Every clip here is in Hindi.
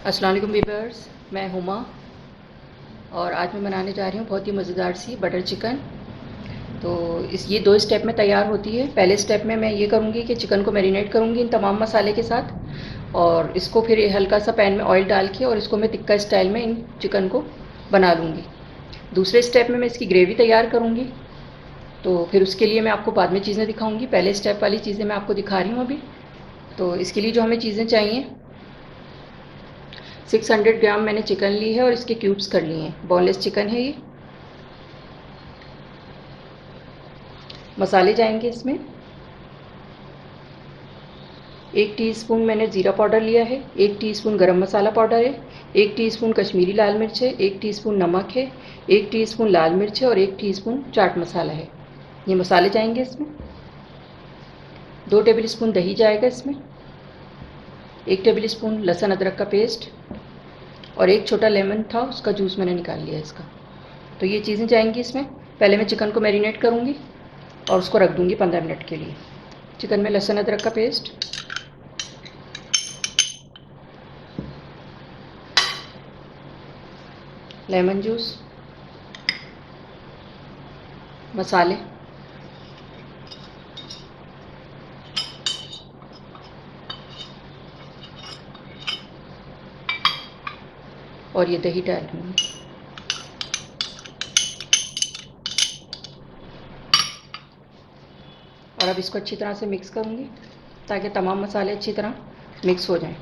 अस्सलाम वालेकुम वीवर्स, मैं हुमा और आज मैं बनाने जा रही हूँ बहुत ही मज़ेदार सी बटर चिकन। तो ये दो स्टेप में तैयार होती है। पहले स्टेप में मैं ये करूँगी कि चिकन को मैरिनेट करूँगी इन तमाम मसाले के साथ, और इसको फिर हल्का सा पैन में ऑयल डाल के और इसको मैं टिक्का स्टाइल में इन चिकन को बना लूँगी। दूसरे स्टेप में मैं इसकी ग्रेवी तैयार करूँगी, तो फिर उसके लिए मैं आपको बाद में चीज़ें दिखाऊँगी। पहले स्टेप वाली चीज़ें मैं आपको दिखा रही हूँ अभी। तो इसके लिए जो हमें चीज़ें चाहिए, 600 ग्राम मैंने चिकन ली है और इसके क्यूब्स कर लिए हैं। बोनलेस चिकन है ये। मसाले जाएंगे इसमें। 1 टीस्पून मैंने ज़ीरा पाउडर लिया है, 1 टीस्पून गरम मसाला पाउडर है, 1 टीस्पून कश्मीरी लाल मिर्च है, 1 टीस्पून नमक है, 1 टीस्पून लाल मिर्च है और 1 टीस्पून चाट मसाला है। ये मसाले जाएंगे इसमें। 2 टेबल स्पून दही जाएगा इसमें, 1 टेबल स्पून लहसुन अदरक का पेस्ट, और एक छोटा लेमन था उसका जूस मैंने निकाल लिया इसका। तो ये चीज़ें जाएंगी इसमें। पहले मैं चिकन को मैरिनेट करूँगी और उसको रख दूँगी 15 मिनट के लिए। चिकन में लहसुन अदरक का पेस्ट, लेमन जूस, मसाले, और ये दही डाल दूँगी। और अब इसको अच्छी तरह से मिक्स करूँगी ताकि तमाम मसाले अच्छी तरह मिक्स हो जाएं।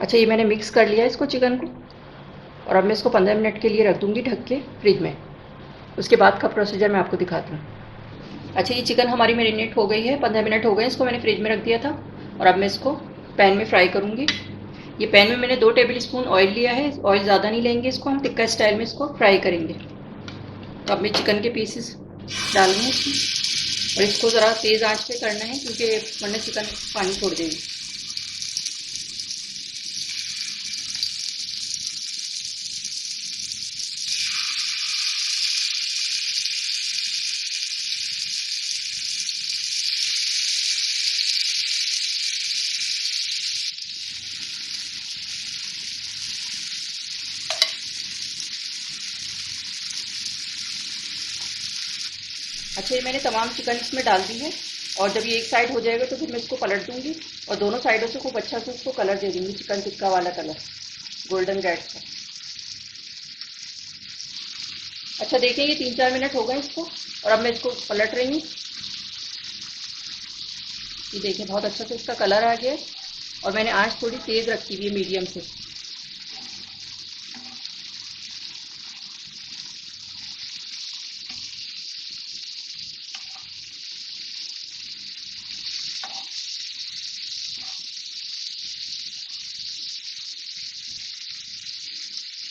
अच्छा, ये मैंने मिक्स कर लिया इसको, चिकन को, और अब मैं इसको 15 मिनट के लिए रख दूँगी ढक के फ्रिज में। उसके बाद का प्रोसीजर मैं आपको दिखाती हूँ। अच्छा, ये चिकन हमारी मैरिनेट हो गई है, 15 मिनट हो गए, इसको मैंने फ्रिज में रख दिया था। और अब मैं इसको पैन में फ्राई करूँगी। ये पैन में मैंने 2 टेबल स्पून ऑयल लिया है। ऑयल ज़्यादा नहीं लेंगे, इसको हम टिक्का स्टाइल में इसको फ्राई करेंगे। तो अब मैं चिकन के पीसेस डाल रही हूँ इसमें, और इसको ज़रा तेज़ आंच पे करना है क्योंकि वरना चिकन पानी छोड़ देगी। अच्छा, ये मैंने तमाम चिकन इसमें डाल दी है, और जब ये एक साइड हो जाएगा तो फिर मैं इसको पलट दूंगी और दोनों साइडों से खूब अच्छा से इसको कलर दे दूंगी, चिकन टिक्का वाला कलर, गोल्डन रेड का। अच्छा, देखें, ये 3-4 मिनट हो गए इसको, और अब मैं इसको पलट रही हूँ। ये देखें, बहुत अच्छा से इसका कलर आ गया है, और मैंने आँच थोड़ी तेज़ रखी हुई है, मीडियम से।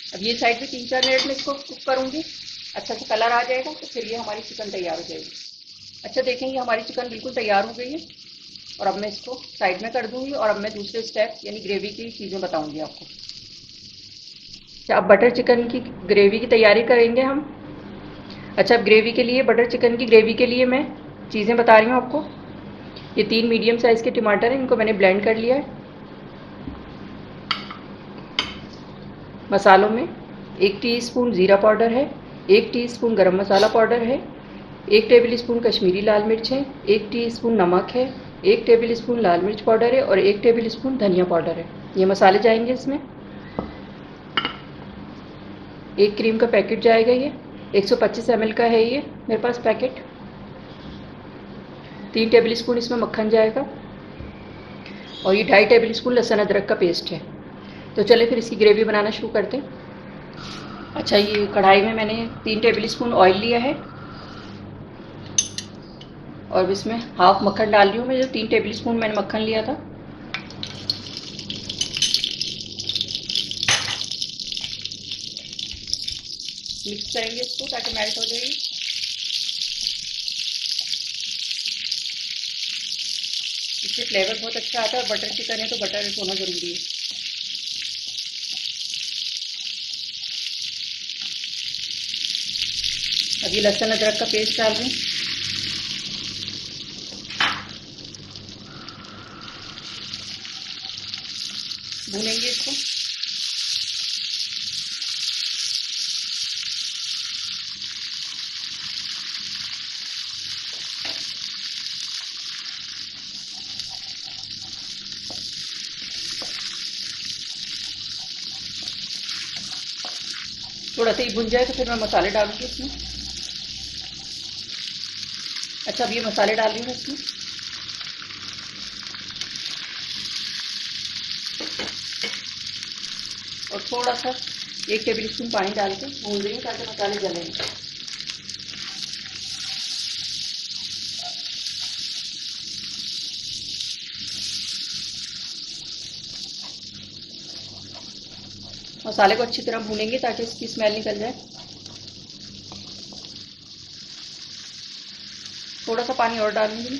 अब ये साइड भी 3-4 मिनट में इसको कुक करूँगी। अच्छा से कलर आ जाएगा तो फिर ये हमारी चिकन तैयार हो जाएगी। अच्छा, देखें, ये हमारी चिकन बिल्कुल तैयार हो गई है, और अब मैं इसको साइड में कर दूंगी, और अब मैं दूसरे स्टेप यानी ग्रेवी की चीज़ें बताऊंगी आपको। अच्छा, अब बटर चिकन की ग्रेवी की तैयारी करेंगे हम। अच्छा, अब ग्रेवी के लिए, बटर चिकन की ग्रेवी के लिए मैं चीज़ें बता रही हूँ आपको। ये 3 मीडियम साइज़ के टमाटर हैं, इनको मैंने ब्लेंड कर लिया है। मसालों में 1 टीस्पून ज़ीरा पाउडर है, 1 टीस्पून गरम मसाला पाउडर है, 1 टेबल स्पून कश्मीरी लाल मिर्च है, 1 टीस्पून नमक है, 1 टेबल स्पून लाल मिर्च पाउडर है, और 1 टेबल स्पून धनिया पाउडर है। ये मसाले जाएंगे इसमें। एक क्रीम का पैकेट जाएगा ये, 125 ml का है ये मेरे पास पैकेट। 3 टेबल स्पून इसमें मक्खन जाएगा, और ये 2.5 टेबल स्पून लहसुन अदरक का पेस्ट है। तो चले फिर इसकी ग्रेवी बनाना शुरू करते हैं। अच्छा, ये कढ़ाई में मैंने 3 टेबल स्पून ऑयल लिया है, और इसमें हाफ मक्खन डाल रही हूँ मैं। जो 3 टेबल स्पून मैंने मक्खन लिया था, मिक्स करेंगे इसको ताकि मेल्ट हो जाएगी। इससे फ्लेवर बहुत अच्छा आता है, और बटर चिकन है तो बटर होना ज़रूरी है। अब ये लहसुन अदरक का पेस्ट डाल दूँ। भूनेंगे इसको। थोड़ा सा ही भुन जाए तो फिर मैं मसाले डालूंगी इसमें। अच्छा, अब ये मसाले डाल रही हूँ इसमें। और थोड़ा सा 1 टेबल स्पून पानी डाल के भून रही हूँ ताकि मसाले जले नहीं। मसाले को अच्छी तरह भूनेंगे ताकि इसकी स्मेल निकल जाए। थोड़ा सा पानी और डालूंगी मैं।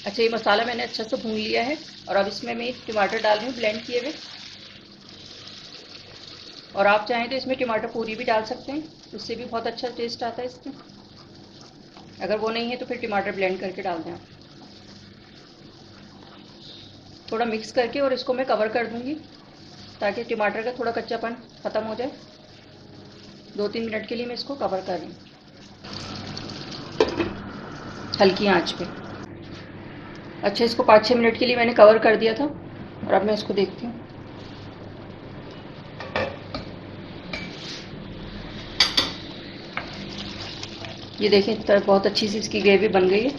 अच्छा, ये मसाला मैंने अच्छे से भून लिया है और अब इसमें मैं टमाटर डाल रही हूँ ब्लेंड किए हुए। और आप चाहें तो इसमें टमाटर पूरी भी डाल सकते हैं, उससे भी बहुत अच्छा टेस्ट आता है इसमें। अगर वो नहीं है तो फिर टमाटर ब्लेंड करके डाल दें आप। थोड़ा मिक्स करके और इसको मैं कवर कर दूंगी ताकि टमाटर का थोड़ा कच्चापन ख़त्म हो जाए। 2-3 मिनट के लिए मैं इसको कवर कर रही हूँ हल्की आंच पे। अच्छा, इसको 5-6 मिनट के लिए मैंने कवर कर दिया था और अब मैं इसको देखती हूँ। ये देखें, इस तरह बहुत अच्छी सी इसकी ग्रेवी बन गई है।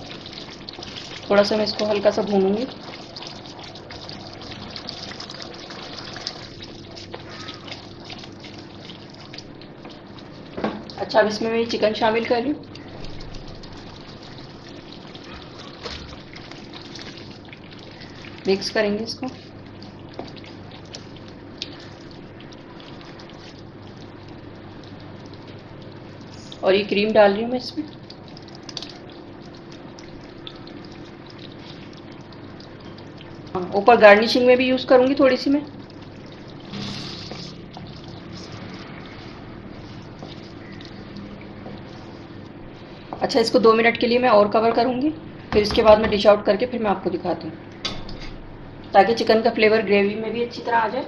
थोड़ा सा मैं इसको हल्का सा भूनूंगी। अच्छा, अब इसमें मैं चिकन शामिल कर रही हूँ। मिक्स करेंगे इसको। और ये क्रीम डाल रही हूँ मैं इसमें। ऊपर गार्निशिंग में भी यूज़ करूँगी थोड़ी सी मैं। अच्छा, इसको 2 मिनट के लिए मैं और कवर करूँगी, फिर इसके बाद मैं डिश आउट करके फिर मैं आपको दिखाती हूँ ताकि चिकन का फ्लेवर ग्रेवी में भी अच्छी तरह आ जाए।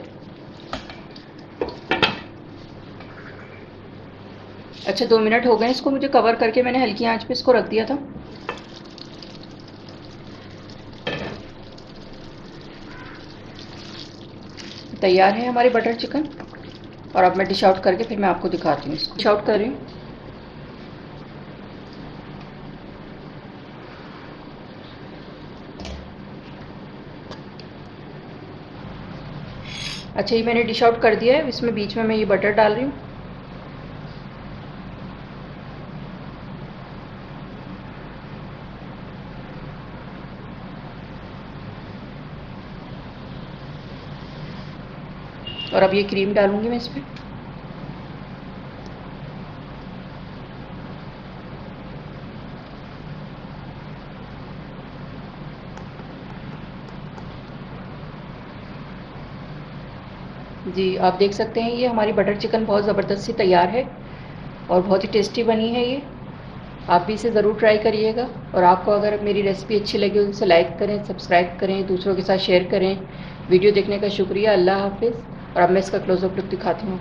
अच्छा, 2 मिनट हो गए इसको मुझे कवर करके, मैंने हल्की आंच पे इसको रख दिया था। तैयार है हमारी बटर चिकन। और अब मैं डिश आउट करके फिर मैं आपको दिखाती हूँ इसको। डिश आउट कर रही हूँ। अच्छा, ये मैंने डिश आउट कर दिया है। इसमें बीच में मैं ये बटर डाल रही हूँ। और अब ये क्रीम डालूंगी मैं इसमें। जी, आप देख सकते हैं ये हमारी बटर चिकन बहुत ज़बरदस्त सी तैयार है और बहुत ही टेस्टी बनी है ये। आप भी इसे ज़रूर ट्राई करिएगा। और आपको अगर मेरी रेसिपी अच्छी लगी हो तो इसे लाइक करें, सब्सक्राइब करें, दूसरों के साथ शेयर करें। वीडियो देखने का शुक्रिया। अल्लाह हाफ़िज़। और अब मैं इसका क्लोज़अप लुक दिखाती हूँ।